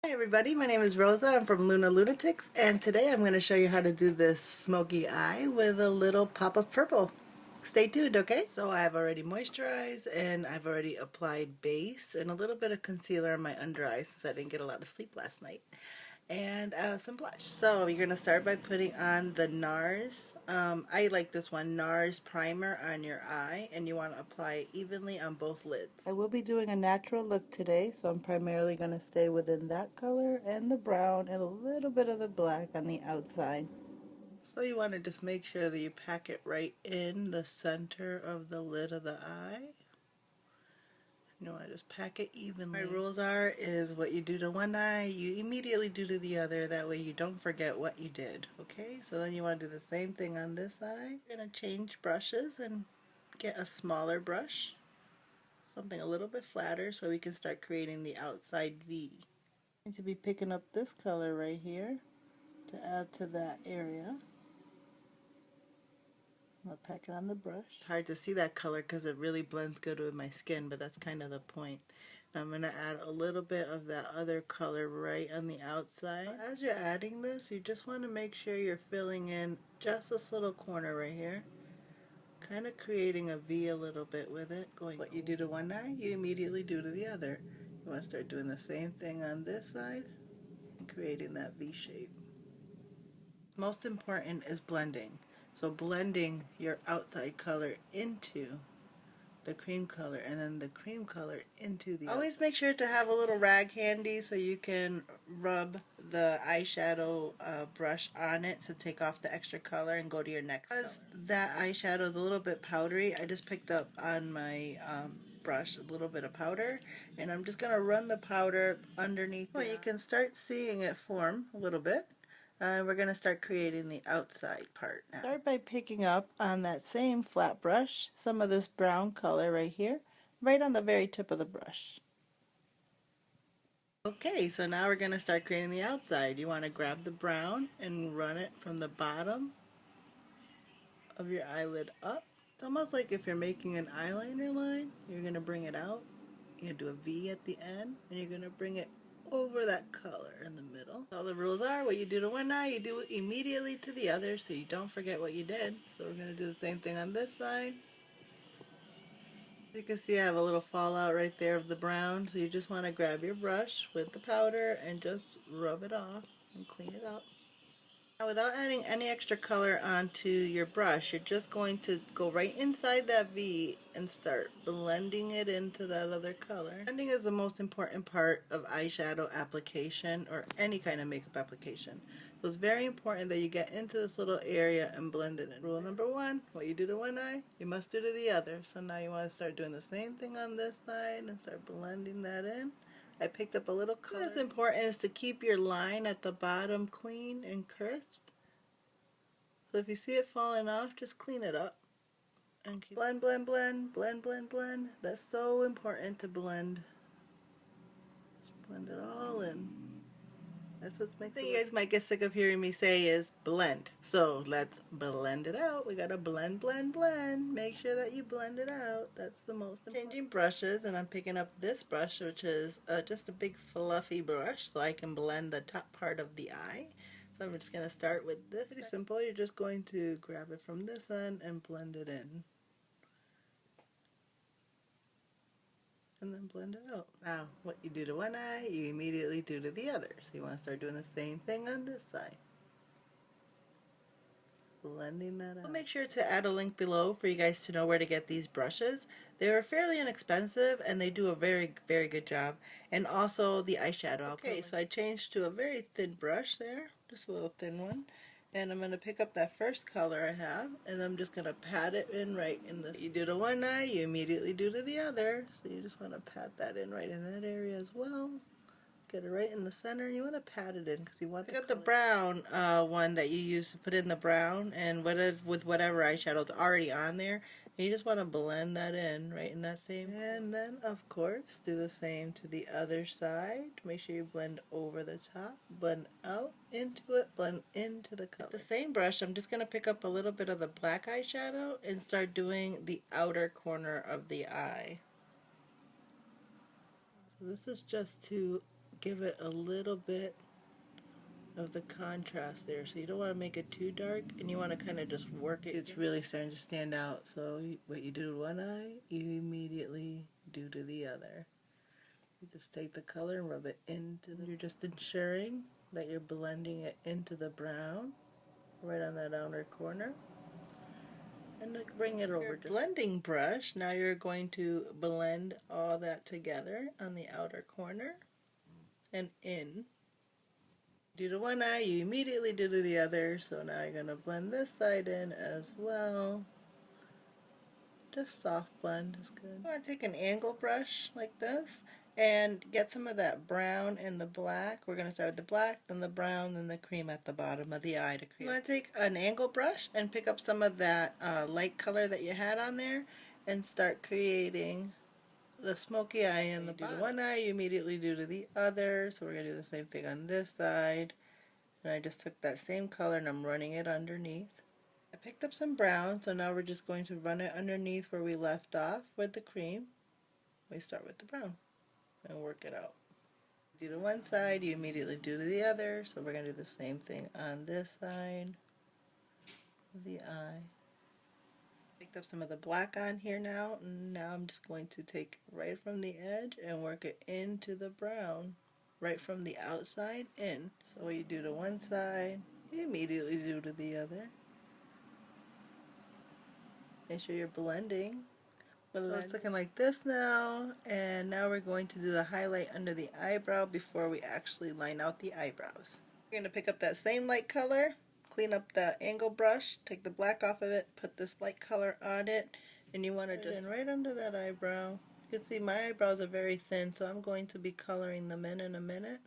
Hi everybody, my name is Rosa. I'm from Lunatix, and today I'm going to show you how to do this smoky eye with a little pop of purple. Stay tuned, okay? So I've already moisturized and I've already applied base and a little bit of concealer on my under eye since I didn't get a lot of sleep last night. And some blush. So you're going to start by putting on the NARS. I like this one, NARS primer on your eye, and you want to apply it evenly on both lids. I will be doing a natural look today, so I'm primarily going to stay within that color and the brown and a little bit of the black on the outside. So you want to just make sure that you pack it right in the center of the lid of the eye. You want to just pack it evenly. My rules is what you do to one eye, you immediately do to the other. That way you don't forget what you did. Okay, so then you want to do the same thing on this eye. You're going to change brushes and get a smaller brush. Something a little bit flatter so we can start creating the outside V. I'm going to be picking up this color right here to add to that area. I'm going to pack it on the brush. It's hard to see that color because it really blends good with my skin, but that's kind of the point. Now I'm going to add a little bit of that other color right on the outside. As you're adding this, you just want to make sure you're filling in just this little corner right here. Kind of creating a V a little bit with it. What you do to one eye, you immediately do to the other. You want to start doing the same thing on this side and creating that V shape. Most important is blending. So blending your outside color into the cream color and then the cream color into the Always outside. Make sure to have a little rag handy so you can rub the eyeshadow brush on it to take off the extra color and go to your next color. Because that eyeshadow is a little bit powdery, I just picked up on my brush a little bit of powder, and I'm just going to run the powder underneath. Well, you can start seeing it form a little bit. We're going to start creating the outside part now. Start by picking up on that same flat brush some of this brown color right here, right on the very tip of the brush. Okay, so now we're going to start creating the outside. You want to grab the brown and run it from the bottom of your eyelid up. It's almost like if you're making an eyeliner line, you're going to bring it out, you're going to do a V at the end, and you're going to bring it over that color in the middle. All the rules are, what you do to one eye, you do it immediately to the other so you don't forget what you did. So we're going to do the same thing on this side. As you can see, I have a little fallout right there of the brown, so you just want to grab your brush with the powder and just rub it off and clean it up. Now, without adding any extra color onto your brush, you're just going to go right inside that V and start blending it into that other color. Blending is the most important part of eyeshadow application or any kind of makeup application. So it's very important that you get into this little area and blend it in. Rule number one, what you do to one eye, you must do to the other. So now you want to start doing the same thing on this side and start blending that in. I picked up a little color. What's important is to keep your line at the bottom clean and crisp. So if you see it falling off, just clean it up. And keep blend, blend, blend, blend, blend, blend. That's so important to blend. Just blend it all in. That's what makes it. You guys might get sick of hearing me say is blend. So let's blend it out. We gotta blend, blend, blend. Make sure that you blend it out. That's the most important. Changing brushes, and I'm picking up this brush, which is just a big fluffy brush, so I can blend the top part of the eye. So I'm just gonna start with this. Pretty simple. You're just going to grab it from this end and blend it in. And then blend it out. Now, what you do to one eye, you immediately do to the other. So you want to start doing the same thing on this side. Blending that out. I'll make sure to add a link below for you guys to know where to get these brushes. They are fairly inexpensive and they do a very, very good job. And also the eyeshadow. Okay, so I changed to a very thin brush there, just a little thin one. And I'm going to pick up that first color I have, and I'm just going to pat it in right in this. You do to one eye, you immediately do to the other. So you just want to pat that in right in that area as well. Get it right in the center. You want to pat it in because you want the brown one that you use to put in the brown, and with whatever eyeshadow's already on there. And you just want to blend that in right in that same. And then, of course, do the same to the other side. Make sure you blend over the top, blend out into it, blend into the color. With the same brush, I'm just going to pick up a little bit of the black eyeshadow and start doing the outer corner of the eye. So this is just to give it a little bit of the contrast there. So you don't want to make it too dark, and you want to kind of just work it. It's really starting to stand out. So what you do to one eye, you immediately do to the other. You just take the color and rub it into the... You're just ensuring that you're blending it into the brown right on that outer corner. And bring it over. Your blending brush, now you're going to blend all that together on the outer corner and in. Do to one eye, you immediately do to the other, so now you're going to blend this side in as well. Just soft blend is good. I want to take an angle brush like this and get some of that brown and the black. We're going to start with the black, then the brown, then the cream at the bottom of the eye to create. You want to take an angle brush and pick up some of that light color that you had on there and start creating the smoky eye in the bottom. Do to one eye, you immediately do to the other. So we're going to do the same thing on this side. And I just took that same color and I'm running it underneath. I picked up some brown, so now we're just going to run it underneath where we left off with the cream. We start with the brown and work it out. Do to one side, you immediately do to the other, so we're going to do the same thing on this side of the eye. Picked up some of the black on here now, and now I'm just going to take right from the edge and work it into the brown, right from the outside in. So what you do to one side, you immediately do to the other. Make sure you're blending. So it's looking like this now, and now we're going to do the highlight under the eyebrow before we actually line out the eyebrows. We're going to pick up that same light color, clean up the angle brush, take the black off of it, put this light color on it, and you want to just right under that eyebrow. You can see my eyebrows are very thin, so I'm going to be coloring them in a minute.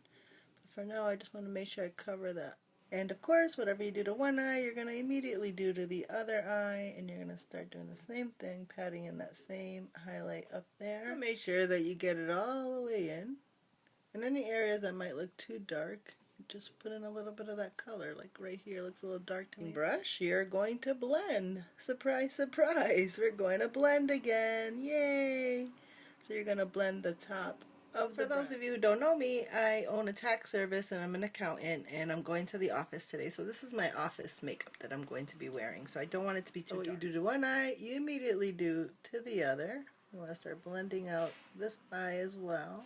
But for now, I just want to make sure I cover that. And of course, whatever you do to one eye, you're going to immediately do to the other eye, and you're going to start doing the same thing, patting in that same highlight up there. Make sure that you get it all the way in. And any areas that might look too dark, just put in a little bit of that color, like right here looks a little dark to me. Brush, you're going to blend. Surprise, surprise, we're going to blend again. Yay! So you're going to blend the top. For those of you who don't know me, I own a tax service and I'm an accountant, and I'm going to the office today. So this is my office makeup that I'm going to be wearing. So I don't want it to be too dark. What you do to one eye, you immediately do to the other. You want to start blending out this eye as well.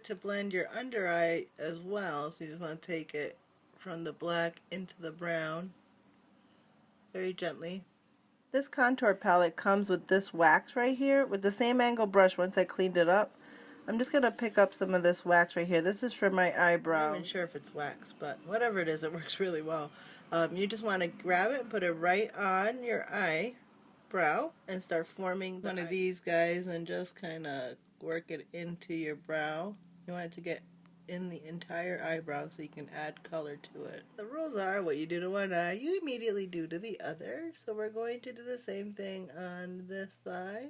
To blend your under eye as well, so you just want to take it from the black into the brown very gently. This contour palette comes with this wax right here with the same angle brush. Once I cleaned it up, I'm just going to pick up some of this wax right here. This is for my eyebrow. I'm not even sure if it's wax, but whatever it is, it works really well. You just want to grab it and put it right on your eyebrow and start forming one of these guys and just kind of work it into your brow. You want it to get in the entire eyebrow so you can add color to it. The rules are what you do to one eye, you immediately do to the other. So we're going to do the same thing on this side.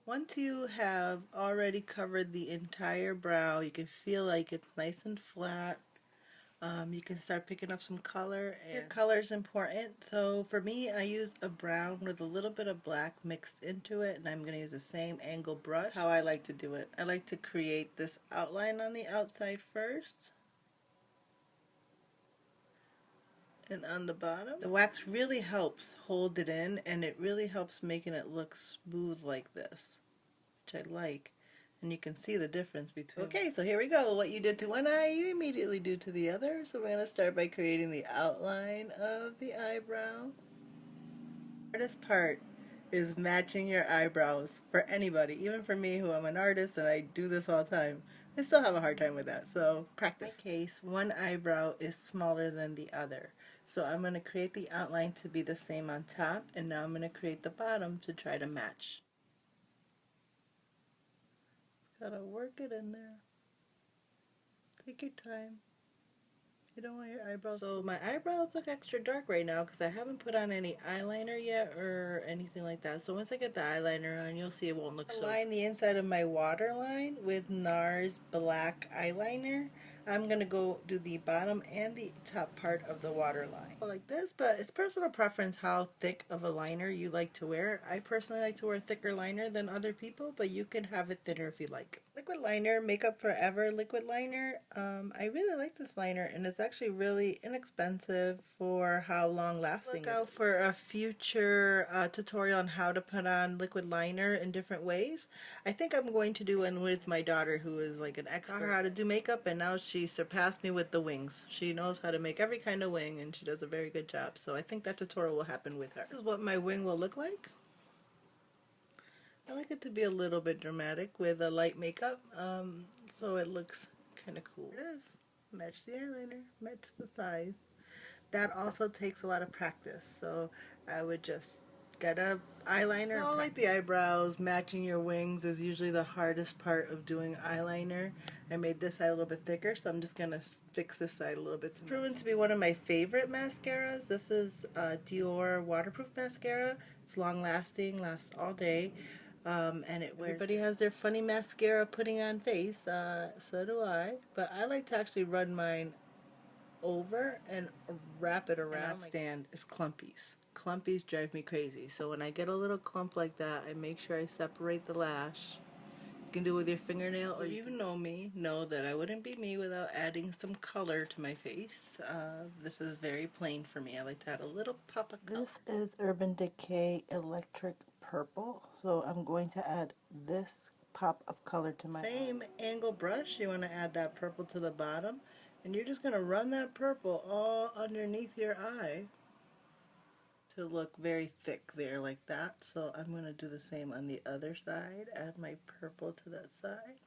Once you have already covered the entire brow, you can feel like it's nice and flat. You can start picking up some color. Your color is important. So for me, I use a brown with a little bit of black mixed into it, and I'm going to use the same angle brush. That's how I like to do it. I like to create this outline on the outside first. And on the bottom. The wax really helps hold it in, and it really helps making it look smooth like this, which I like. And you can see the difference between. Okay, so here we go. What you did to one eye, you immediately do to the other. So we're going to start by creating the outline of the eyebrow. The hardest part is matching your eyebrows for anybody, even for me who I'm an artist and I do this all the time. I still have a hard time with that, so practice. In my case, one eyebrow is smaller than the other. So I'm going to create the outline to be the same on top, and now I'm going to create the bottom to try to match. Gotta work it in there. Take your time. You don't want your eyebrows. So my eyebrows look extra dark right now because I haven't put on any eyeliner yet or anything like that. So once I get the eyeliner on, you'll see it won't look so. I line the inside of my waterline with NARS black eyeliner. I'm going to go do the bottom and the top part of the waterline. Like this, but it's personal preference how thick of a liner you like to wear. I personally like to wear a thicker liner than other people, but you can have it thinner if you like. Liquid liner, Makeup Forever liquid liner. I really like this liner, and it's actually really inexpensive for how long lasting it is. Look out for a future tutorial on how to put on liquid liner in different ways. I think I'm going to do one with my daughter, who is like an expert. I taught her how to do makeup, and now she surpassed me with the wings. She knows how to make every kind of wing, and she does a very good job. So I think that tutorial will happen with her. This is what my wing will look like. I like it to be a little bit dramatic with a light makeup, so it looks kind of cool. It is. Match the eyeliner, match the size. That also takes a lot of practice, so I would just get a eyeliner. So like the eyebrows, matching your wings is usually the hardest part of doing eyeliner. I made this side a little bit thicker, so I'm just going to fix this side a little bit. It's proven to be one of my favorite mascaras. This is Dior waterproof mascara. It's long lasting, lasts all day. And everybody has their funny mascara putting on face, so do I. But I like to actually run mine over and wrap it around. And stand is clumpies. Clumpies drive me crazy. So when I get a little clump like that, I make sure I separate the lash. You can do it with your fingernail, or you know me, know that I wouldn't be me without adding some color to my face. This is very plain for me. I like to add a little pop of color. This is Urban Decay Electric Purple, so I'm going to add this pop of color to my same angle brush. You want to add that purple to the bottom, and you're just going to run that purple all underneath your eye to look very thick there like that. So I'm going to do the same on the other side, add my purple to that side.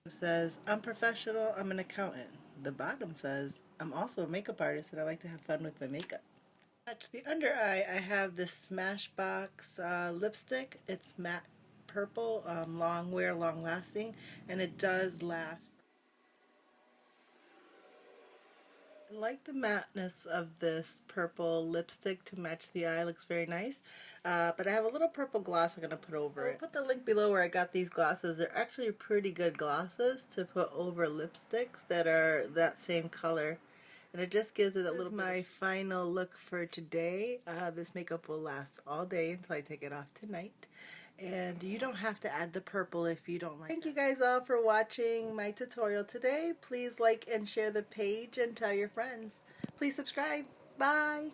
It says, I'm professional, I'm an accountant. The bottom says, I'm also a makeup artist and I like to have fun with my makeup. To the under eye, I have this Smashbox lipstick. It's matte purple, long wear, long lasting, and it does last. I like the matteness of this purple lipstick to match the eye. Looks very nice. But I have a little purple gloss I'm going to put over it. I'll put the link below where I got these glosses. They're actually pretty good glosses to put over lipsticks that are that same color. And it just gives it a little bit. My final look for today. This makeup will last all day until I take it off tonight. And you don't have to add the purple if you don't like it. Thank you guys all for watching my tutorial today. Please like and share the page and tell your friends. Please subscribe. Bye!